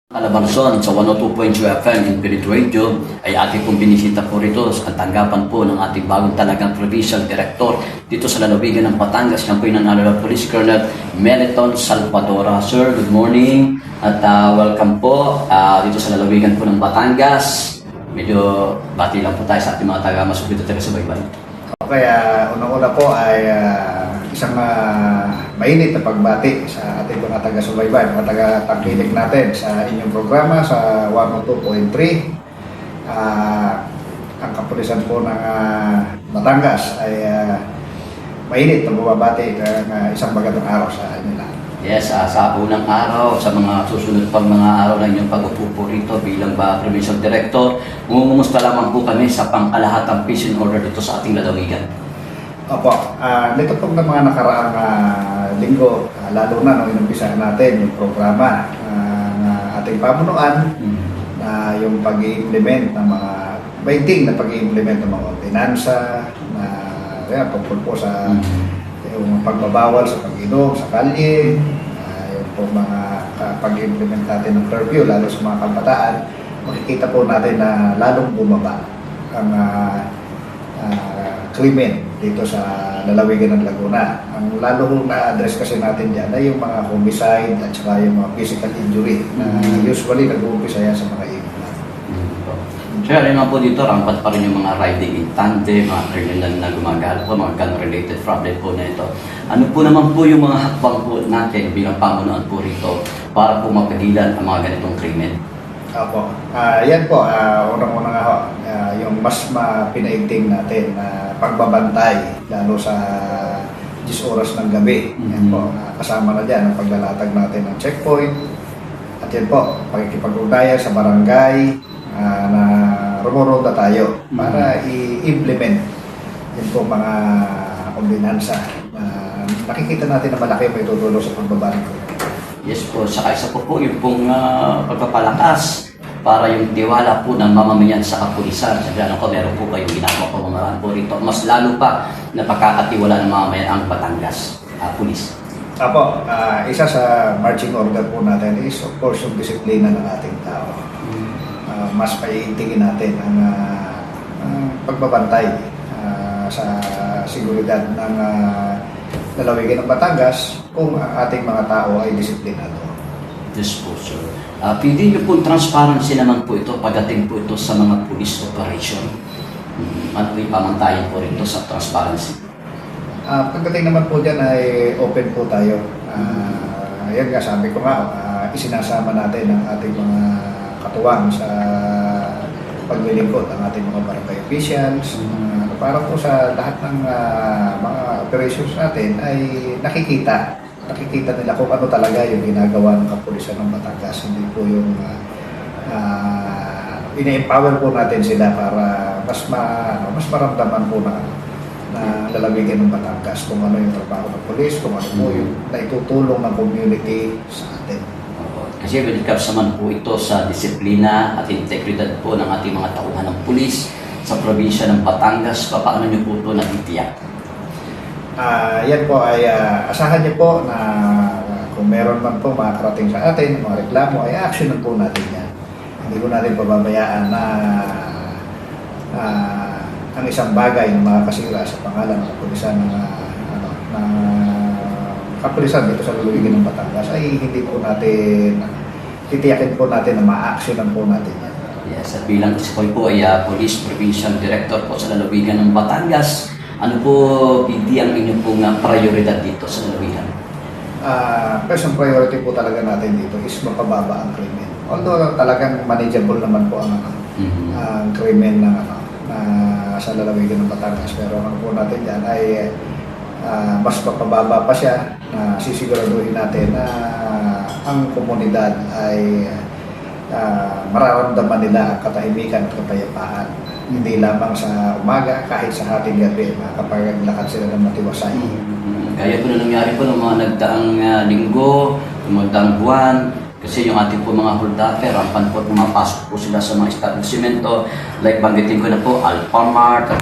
Calabarzon sa 102.2 FM Infinite Radio ay ating pong binisita po rito sa tanggapan po ng ating bagong talagang Provincial Director dito sa lalawigan ng Batangas. Yan po yung nanalo na Police Colonel Meliton Salvadora. Sir, good morning at welcome po dito sa lalawigan po ng Batangas. Medyo bati lang po tayo sa ating mga taga-masubito taga-subaybay. Okay, unang-una po ay isang mainit na pagbati sa ating mga taga-subaybay, mga taga-tangkilik natin sa inyong programa sa 102.3. Ang kapulisan po ng Batangas ay mainit na bumabati ng isang magandang araw sa inyo lahat. Yes, sa unang araw, sa mga susunod pang mga araw na inyong pag-upo po rito bilang Provincial Director, umumusta lamang po kami sa pangkalahatang peace and order dito sa ating lalawigan. Opo, nito po ng mga nakaraang linggo, lalo na nung inumpisahan natin yung programa ng ating pamunuan na yung pag-i-implement ng mga baiting na pag-i-implement ng mga ordinansa na tungkol po sa yung pagbabawal sa pag-inom sa kalye, yung po mga pag-implement natin ng curfew lalo sa mga kabataan, makikita po natin na lalong bumaba ang krimen dito sa lalawigan ng Laguna. Ang lalo na-address kasi natin dyan ay yung mga homicide at saka yung mga physical injury na usually nag-uumpisa yan sa mga iba. Sir, rin po dito, rampat pa rin yung mga riding in tandem, mga criminal na gumagala po, mga gun-related problem po na ito. Ano po naman po yung mga hakbang po natin bilang pamunuan po rito para po mapigilan ang mga ganitong krimen? Opo. Yan po, unang-una nga ho, yung mas mapinaigting natin na pagbabantay lalo sa 10 oras ng gabi. Yan po, kasama na dyan ang paglalatag natin ng checkpoint. At yan po, pakikipag-ugnayan sa barangay na rumoroda tayo para i-implement yun po mga ordinansa na nakikita natin na malaki may tutulong sa pagbaba ng krimen. Yes po, saka isa po yung pong pagpapalakas para yung tiwala po ng mamamayan sa kapulisan. Sabi ko, meron po kayong ginagawa po mga po rito. Mas lalo pa na pagkakatiwala ng mamamayan ang Batangas pulis. Apo, isa sa marching order po natin is of course yung disiplina ng ating tao. Mas paiintigin natin ang pagbabantay sa seguridad ng lalawigan ng Batangas kung ang ating mga tao ay disiplinado. Yes po, sir. Pwede niyo po transparency naman po ito pagdating po ito sa mga police operation. Ano po yung pamantayan po rito sa transparency? Pagdating naman po dyan ay open po tayo. Yan nga, sabi ko nga, isinasama natin ang ating mga katuwang sa paglilingkod ang ating mga barangay officials para po sa lahat ng mga operations natin ay nakikita nila kung ano talaga yung ginagawa ng kapulisan ng Batangas. Hindi po yung ina-empower po natin sila para mas maramdaman po na lalawigan ng Batangas kung ano yung trabaho ng pulis, kung ano po yung naitutulong ng community sa atin. Kasi when it comes naman po ito sa disiplina at integridad po ng ating mga tauhan ng pulis sa probinsya ng Batangas, paano niyo po ito natitiyak? Yan po ay asahan niyo po na kung meron man po makakarating sa atin, mga reklamo, ay actionan po natin yan. Hindi po natin pababayaan na ang isang bagay na makakasira sa pangalan ng kapulisan ng kapulisan dito sa lalawigan ng Batangas ay hindi po natin titiyakin po natin na ma-actionan po natin yan. Yes, at bilang isikoy po ay Police Provincial Director po sa lalawigan ng Batangas, ano po hindi ang inyong pong prioridad dito sa lalawigan? First ang priority po talaga natin dito is mapababa ang krimen. Although talagang manageable naman po ang krimen na sa lalawigan ng Batangas, pero ang po natin dyan ay mas mapababa pa siya na sisiguraduhin natin na ang komunidad ay mararamdaman nila ang katahimikan at kapayapaan. Hindi lamang sa umaga, kahit sa hating gabi, makapaglakad sila ng matiwasay. Kaya po na nangyari po ng mga nagdaang linggo, ng magdaang buwan, kasi yung ating po mga holdapper, rampan po pumapasok po sila sa mga establishmento, like banggitin ko na po, Alphamart,